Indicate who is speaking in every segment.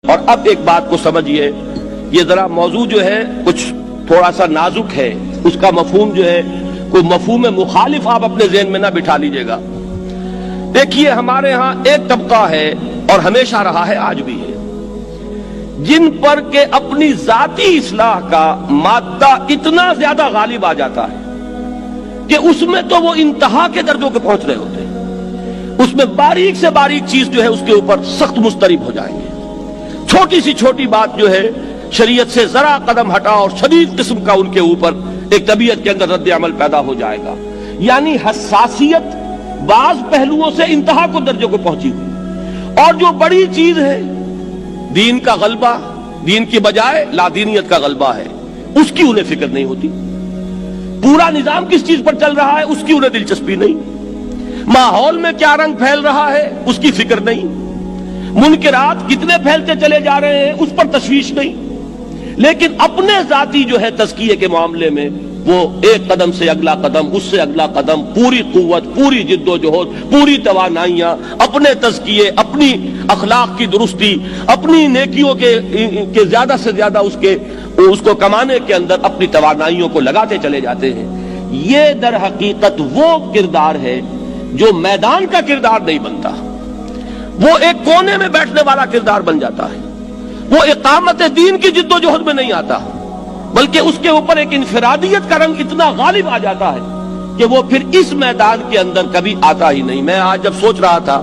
Speaker 1: اور اب ایک بات کو سمجھیے، یہ ذرا موضوع جو ہے کچھ تھوڑا سا نازک ہے، اس کا مفہوم جو ہے کوئی مفہوم مخالف آپ اپنے ذہن میں نہ بٹھا لیجئے گا۔ دیکھیے، ہمارے ہاں ایک طبقہ ہے اور ہمیشہ رہا ہے، آج بھی ہے، جن پر کہ اپنی ذاتی اصلاح کا مادہ اتنا زیادہ غالب آ جاتا ہے کہ اس میں تو وہ انتہا کے درجوں کے پہنچ رہے ہوتے ہیں، اس میں باریک سے باریک چیز جو ہے اس کے اوپر سخت مضطرب ہو جائیں گے، چھوٹی سی چھوٹی بات جو ہے شریعت سے ذرا قدم ہٹا اور شدید قسم کا ان کے اوپر ایک طبیعت کے اندر رد عمل پیدا ہو جائے گا۔ یعنی حساسیت بعض پہلوؤں سے انتہا کو درجے کو پہنچی ہوئی، اور جو بڑی چیز ہے دین کا غلبہ، دین کی بجائے لادینیت کا غلبہ ہے، اس کی انہیں فکر نہیں ہوتی۔ پورا نظام کس چیز پر چل رہا ہے اس کی انہیں دلچسپی نہیں، ماحول میں کیا رنگ پھیل رہا ہے اس کی فکر نہیں، منکرات کتنے پھیلتے چلے جا رہے ہیں اس پر تشویش نہیں، لیکن اپنے ذاتی جو ہے تزکیے کے معاملے میں وہ ایک قدم سے اگلا قدم، اس سے اگلا قدم، پوری قوت، پوری جد و جہد، پوری توانائیاں، اپنے تزکیے، اپنی اخلاق کی درستی، اپنی نیکیوں کے زیادہ سے زیادہ اس کو کمانے کے اندر اپنی توانائیوں کو لگاتے چلے جاتے ہیں۔ یہ در حقیقت وہ کردار ہے جو میدان کا کردار نہیں بنتا، وہ ایک کونے میں بیٹھنے والا کردار بن جاتا ہے، وہ اقامت دین کی جد و جہد میں نہیں آتا، بلکہ اس کے اوپر ایک انفرادیت کا رنگ اتنا غالب آ جاتا ہے کہ وہ پھر اس میدان کے اندر کبھی آتا ہی نہیں۔ میں آج جب سوچ رہا تھا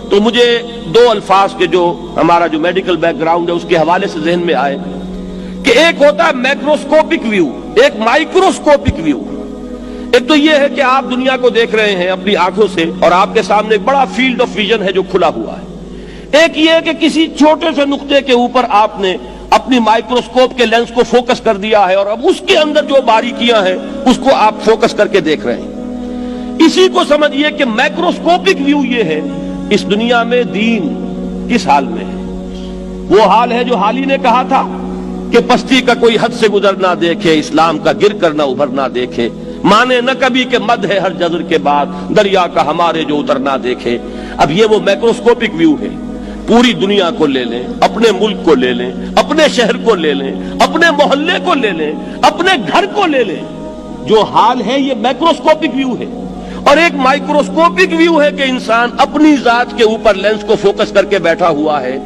Speaker 1: تو مجھے دو الفاظ کے جو ہمارا جو میڈیکل بیک گراؤنڈ ہے اس کے حوالے سے ذہن میں آئے کہ ایک ہوتا ہے میکروسکوپک ویو، ایک مائکروسکوپک ویو۔ ایک تو یہ ہے کہ آپ دنیا کو دیکھ رہے ہیں اپنی آنکھوں سے اور آپ کے سامنے ایک بڑا فیلڈ آف ویژن ہے جو کھلا ہوا ہے۔ ایک یہ ہے کہ کسی چھوٹے سے نقطے کے اوپر آپ نے اپنی مائکروسکوپ کے لینس کو فوکس کر دیا ہے اور اب اس کے اندر جو باریکیاں ہیں اس کو آپ فوکس کر کے دیکھ رہے ہیں۔ اسی کو سمجھیے کہ میکروسکوپک ویو یہ ہے، اس دنیا میں دین کس حال میں ہے؟ وہ حال ہے جو حالی نے کہا تھا کہ پستی کا کوئی حد سے گزر نہ دیکھے، اسلام کا گر کر نہ ابھر نہ دیکھے، مانے نہ کبھی کہ مد ہے ہر جزر کے بعد، دریا کا ہمارے جو اتر نہ دیکھے۔ اب یہ وہ میکروسکوپک ویو ہے، پوری دنیا کو لے لیں، اپنے ملک کو لے لیں، اپنے شہر کو لے لیں، اپنے محلے کو لے لیں، اپنے گھر کو لے لیں، جو حال ہے یہ میکروسکوپک ویو ہے۔ اور ایک مائکروسکوپک ویو ہے کہ انسان اپنی ذات کے اوپر لینس کو فوکس کر کے بیٹھا ہوا ہے،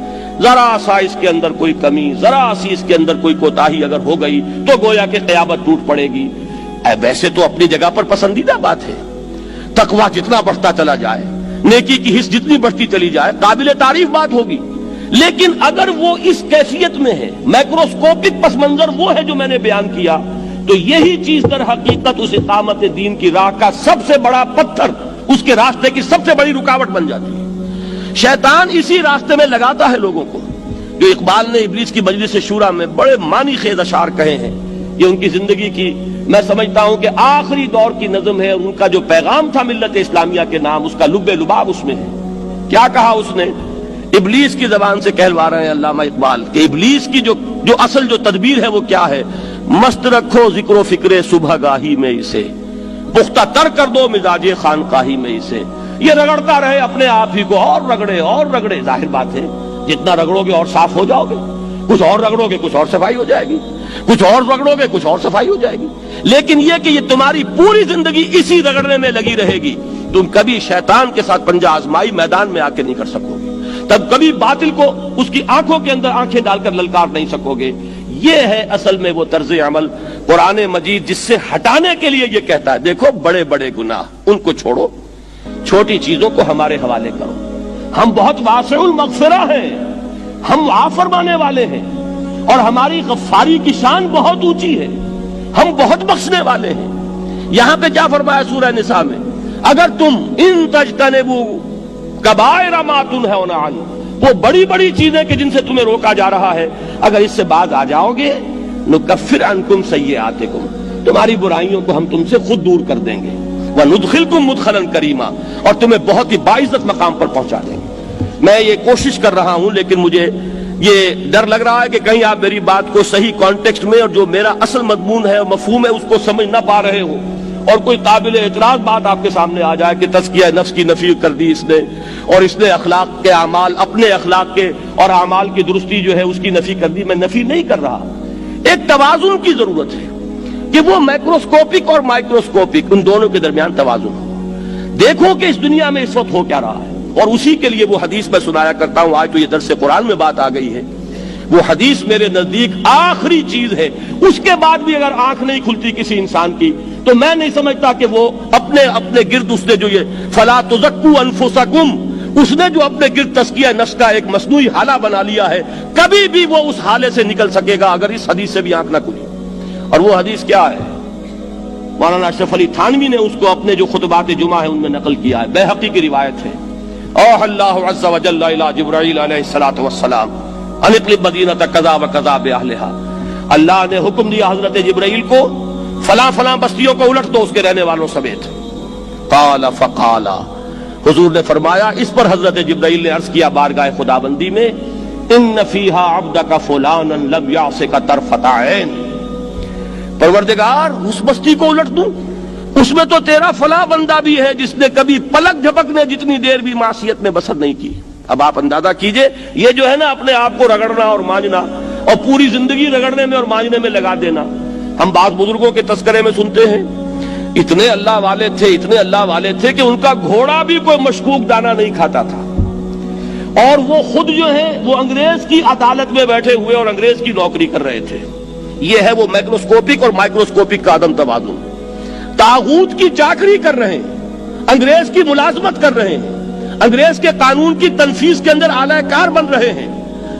Speaker 1: ذرا سا اس کے اندر کوئی کمی، ذرا سی اس کے اندر کوئی کوتاہی اگر ہو گئی تو گویا کہ قیامت ٹوٹ پڑے گی۔ ویسے تو اپنی جگہ پر پسندیدہ بات ہے، تقویٰ جتنا بڑھتا چلا جائے، نیکی کی حس جتنی بڑھتی چلی جائے، قابل تعریف بات ہوگی، لیکن اگر وہ اس کیفیت میں ہے، میکروسکوپک پس منظر وہ ہے جو میں نے بیان کیا، تو یہی چیز در حقیقت اس اقامت دین کی راہ کا سب سے بڑا پتھر، اس کے راستے کی سب سے بڑی رکاوٹ بن جاتی ہے۔ شیطان اسی راستے میں لگاتا ہے لوگوں کو، جو اقبال نے ابلیس کی مجلس شورا میں بڑے معنی خیز اشعار کہے ہیں۔ یہ ان کی زندگی کی میں سمجھتا ہوں کہ آخری دور کی نظم ہے، اور ان کا جو پیغام تھا ملت اسلامیہ کے نام، اس کا لب لباب اس میں ہے۔ کیا کہا اس نے؟ ابلیس کی زبان سے کہلوا رہے ہیں علامہ اقبال کہ ابلیس کی جو اصل جو تدبیر ہے وہ کیا ہے؟ مست رکھو ذکر و فکر صبح گاہی میں اسے، پختہ تر کر دو مزاج خانقاہی میں اسے۔ یہ رگڑتا رہے اپنے آپ ہی کو، اور رگڑے، ظاہر بات ہے جتنا رگڑو گے اور صاف ہو جاؤ گے، کچھ اور رگڑو گے کچھ اور صفائی ہو جائے گی، کچھ اور رگڑو گے کچھ اور صفائی ہو جائے گی، لیکن یہ کہ یہ تمہاری پوری زندگی اسی رگڑنے میں لگی رہے گی، تم کبھی شیطان کے ساتھ پنجہ آزمائی میدان میں آ کے نہیں کر سکو گے، تب کبھی باطل کو اس کی آنکھوں کے اندر آنکھیں ڈال کر للکار نہیں سکو گے۔ یہ ہے اصل میں وہ طرز عمل قرآن مجید جس سے ہٹانے کے لیے یہ کہتا ہے، دیکھو بڑے بڑے گناہ ان کو چھوڑو، چھوٹی چیزوں کو ہمارے حوالے کرو، ہم بہت واسع المغفرہ ہیں، ہم معاف فرمانے والے ہیں، اور ہماری غفاری کی شان بہت اونچی ہے، ہم بہت بخشنے والے ہیں۔ یہاں پہ کیا فرمایا سورہ نساء میں؟ اگر تم ان تجتنبوا کبائر ما تنہون عنہ، وہ بڑی بڑی چیزیں کہ جن سے تمہیں روکا جا رہا ہے، اگر اس سے باز آ جاؤ گے، نکفر عنکم سیئاتکم، تمہاری برائیوں کو ہم تم سے خود دور کر دیں گے، وندخلکم مدخلا کریما، اور تمہیں بہت ہی باعزت مقام پر پہنچا دیں گے۔ میں یہ کوشش کر رہا ہوں، لیکن مجھے یہ ڈر لگ رہا ہے کہ کہیں آپ میری بات کو صحیح کانٹیکسٹ میں اور جو میرا اصل مضمون ہے اور مفہوم ہے اس کو سمجھ نہ پا رہے ہو، اور کوئی قابل اعتراض بات آپ کے سامنے آ جائے کہ تزکیہ نفس کی نفی کر دی اس نے، اور اس نے اخلاق کے اعمال، اپنے اخلاق کے اور اعمال کی درستی جو ہے اس کی نفی کر دی، میں نفی نہیں کر رہا۔ ایک توازن کی ضرورت ہے کہ وہ مائکروسکوپک اور مائکروسکوپک، ان دونوں کے درمیان توازن ہو۔ دیکھو کہ اس دنیا میں اس وقت ہو کیا رہا ہے، اور اسی کے لیے وہ حدیث میں سنایا کرتا ہوں۔ آج تو یہ درس قرآن میں بات آ گئی ہے، وہ حدیث میرے نزدیک آخری چیز ہے۔ اس کے بعد بھی اگر آنکھ نہیں کھلتی کسی انسان کی تو میں نہیں سمجھتا کہ وہ اپنے گرد اس نے جو یہ فلا تزکوا انفسکم، اس نے جو اپنے گرد تزکیہ نفس کا ایک مصنوعی حالہ بنا لیا ہے، کبھی بھی وہ اس حالے سے نکل سکے گا اگر اس حدیث سے بھی آنکھ نہ کھلی۔ اور وہ حدیث کیا ہے؟ مولانا اشرف علی تھانوی نے اس کو اپنے جو خطبات جمعہ ہیں ان میں نقل کیا ہے، بیہقی کی روایت ہے۔ اوحى اللہ عز وجل الى جبرائیل علیہ الصلوۃ والسلام ان اقلب مدینۃ کذا وکذا باہلھا، اللہ نے حکم دیا حضرت جبرائیل کو فلاں فلاں بستیوں کو الٹ دو اس کے رہنے والوں سمیت۔ قال فقال، حضور نے فرمایا، اس پر حضرت جبرائیل نے عرض کیا بارگاہ خدابندی میں، ان فیہا عبدک فلانا لم یعصک طرفۃ عین، پروردگار اس بستی کو الٹ دوں، اس میں تو تیرا فلاں بندہ بھی ہے جس نے کبھی پلک جھپکنے جتنی دیر بھی معصیت میں بسر نہیں کی۔ اب آپ اندازہ کیجئے، یہ جو ہے نا اپنے آپ کو رگڑنا اور مانجنا، اور پوری زندگی رگڑنے میں اور مانجنے میں لگا دینا۔ ہم بعض بزرگوں کے تذکرے میں سنتے ہیں اتنے اللہ والے تھے، اتنے اللہ والے تھے کہ ان کا گھوڑا بھی کوئی مشکوک دانہ نہیں کھاتا تھا، اور وہ خود جو ہے وہ انگریز کی عدالت میں بیٹھے ہوئے اور انگریز کی نوکری کر رہے تھے۔ یہ ہے وہ مائکروسکوپک اور مائکروسکوپک کا عدم توازن۔ طاغوت کی چاکری کر رہے ہیں، انگریز کی ملازمت کر رہے ہیں، انگریز کے قانون کی تنفیذ کے اندر اعلی کار بن رہے ہیں،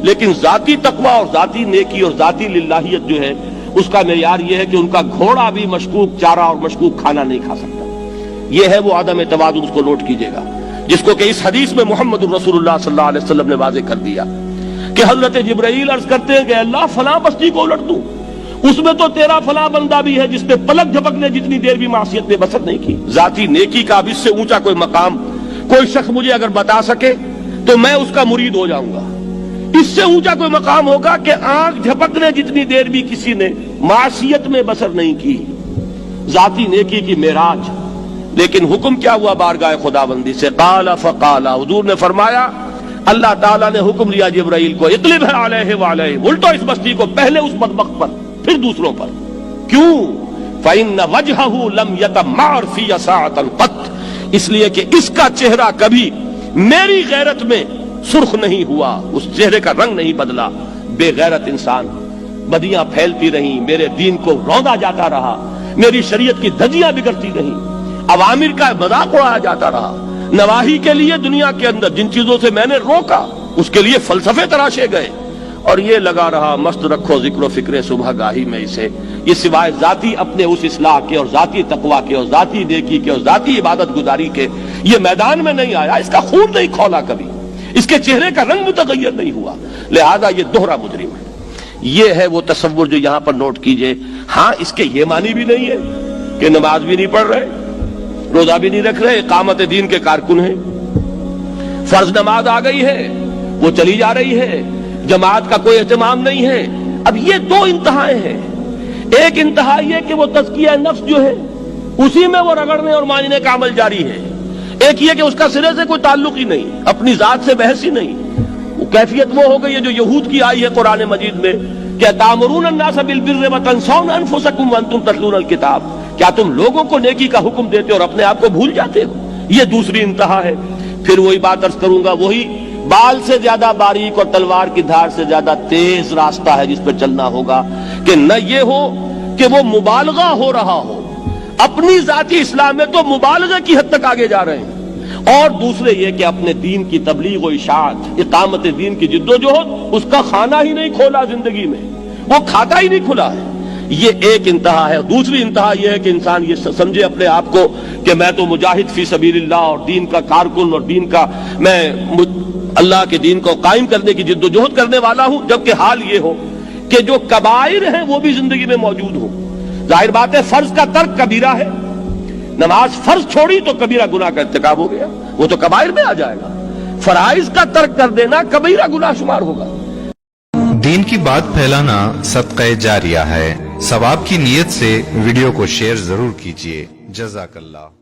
Speaker 1: لیکن ذاتی تقوی اور ذاتی نیکی اور ذاتی للہیت جو ہے اس کا معیار یہ ہے کہ ان کا گھوڑا بھی مشکوک چارہ اور مشکوک کھانا نہیں کھا سکتا۔ یہ ہے وہ عدم توازن، اس کو نوٹ کیجئے گا، جس کو کہ اس حدیث میں محمد الرسول اللہ صلی اللہ علیہ وسلم نے واضح کر دیا کہ حضرت جبرائیل عرض کرتے ہیں کہ اللہ فلاں بستی کو الٹ دوں، اس میں تو تیرا فلاں بندہ بھی ہے جس نے پلک جھپکنے جتنی دیر بھی معصیت میں بسر نہیں کی۔ ذاتی نیکی کا اب اس سے اونچا کوئی مقام کوئی شخص مجھے اگر بتا سکے تو میں اس کا مرید ہو جاؤں گا۔ اس سے اونچا کوئی مقام ہوگا کہ آنکھ جھپکنے جتنی دیر بھی کسی نے معصیت میں بسر نہیں کی، ذاتی نیکی کی معراج۔ لیکن حکم کیا ہوا بارگاہ خداوندی سے؟ قال فقال، حضور نے فرمایا، اللہ تعالیٰ نے حکم دیا جبرائیل کو، اقلب علیہ وعلیہ، الٹو اس بستی کو، پہلے اس بدبخت پر پھر دوسروں پر۔ کیوں؟ فإن وجہہ لم یتمعر فی ساعۃ قط، اس لیے کہ اس کا چہرہ کبھی میری غیرت میں سرخ نہیں ہوا، اس چہرے کا رنگ نہیں بدلا۔ بے غیرت انسان، بدیاں پھیلتی رہیں، میرے دین کو روندا جاتا رہا، میری شریعت کی دھجیاں بگڑتی رہیں، عوامر کا مذاق اڑایا جاتا رہا، نواہی کے لیے دنیا کے اندر جن چیزوں سے میں نے روکا اس کے لیے فلسفے تراشے گئے، اور یہ لگا رہا مست رکھو ذکر و فکر صبح گاہی میں اسے۔ یہ سوائے ذاتی اپنے اس اصلاح کے اور ذاتی تقوی کے اور ذاتی نیکی کے اور ذاتی عبادت گزاری کے یہ میدان میں نہیں آیا، اس کا خون نہیں کھولا کبھی، اس کے چہرے کا رنگ متغیر نہیں ہوا، لہذا یہ دوہرا مجرم ہے۔ یہ ہے وہ تصور جو یہاں پر نوٹ کیجئے۔ ہاں، اس کے یہ معنی بھی نہیں ہے کہ نماز بھی نہیں پڑھ رہے، روزہ بھی نہیں رکھ رہے، اقامت دین کے کارکن ہیں، فرض نماز آ گئی ہے وہ چلی جا رہی ہے، جماعت کا کوئی اہتمام نہیں ہے۔ اب یہ دو انتہائیں ہیں، ایک انتہا یہ کہ وہ تزکیہ نفس جو ہے اسی میں وہ رگڑنے اور مانجنے کا عمل جاری ہے، ایک یہ کہ اس کا سرے سے کوئی تعلق ہی نہیں، اپنی ذات سے بحث ہی نہیں۔ وہ کیفیت وہ ہو گئی ہے جو یہود کی آئی ہے قرآن مجید میں کہ تامرون الناس بالبر وتنسون انفسکم وانتم تتلون الکتاب، کیا تم لوگوں کو نیکی کا حکم دیتے اور اپنے آپ کو بھول جاتے ہو؟ یہ دوسری انتہا ہے۔ پھر وہی بات عرض کروں گا، وہی بال سے زیادہ باریک اور تلوار کی دھار سے زیادہ تیز راستہ ہے جس پہ چلنا ہوگا، کہ نہ یہ ہو کہ وہ مبالغہ ہو رہا ہو، اپنی ذاتی اسلام میں تو مبالغہ کی حد تک آگے جا رہے ہیں، اور دوسرے یہ کہ اپنے دین کی تبلیغ و اشاعت، اقامت دین کی جد و جہد، اس کا کھانا ہی نہیں کھولا زندگی میں، وہ کھاتا ہی نہیں کھلا ہے۔ یہ ایک انتہا ہے۔ دوسری انتہا یہ ہے کہ انسان یہ سمجھے اپنے آپ کو کہ میں تو مجاہد فی سبیل اللہ اور دین کا کارکن اور دین کا میں اللہ کے دین کو قائم کرنے کی جد و جہد کرنے والا ہوں، جبکہ حال یہ ہو کہ جو کبائر ہیں وہ بھی زندگی میں موجود ہوں۔ ظاہر بات ہے فرض کا ترک کبیرہ ہے، نماز فرض چھوڑی تو کبیرہ گناہ کا ارتکاب ہو گیا، وہ تو کبائر میں آ جائے گا۔ فرائض کا ترک کر دینا کبیرہ گناہ شمار ہوگا۔
Speaker 2: دین کی بات پھیلانا صدقہ جاریہ ہے، ثواب کی نیت سے ویڈیو کو شیئر ضرور کیجیے۔ جزاک اللہ.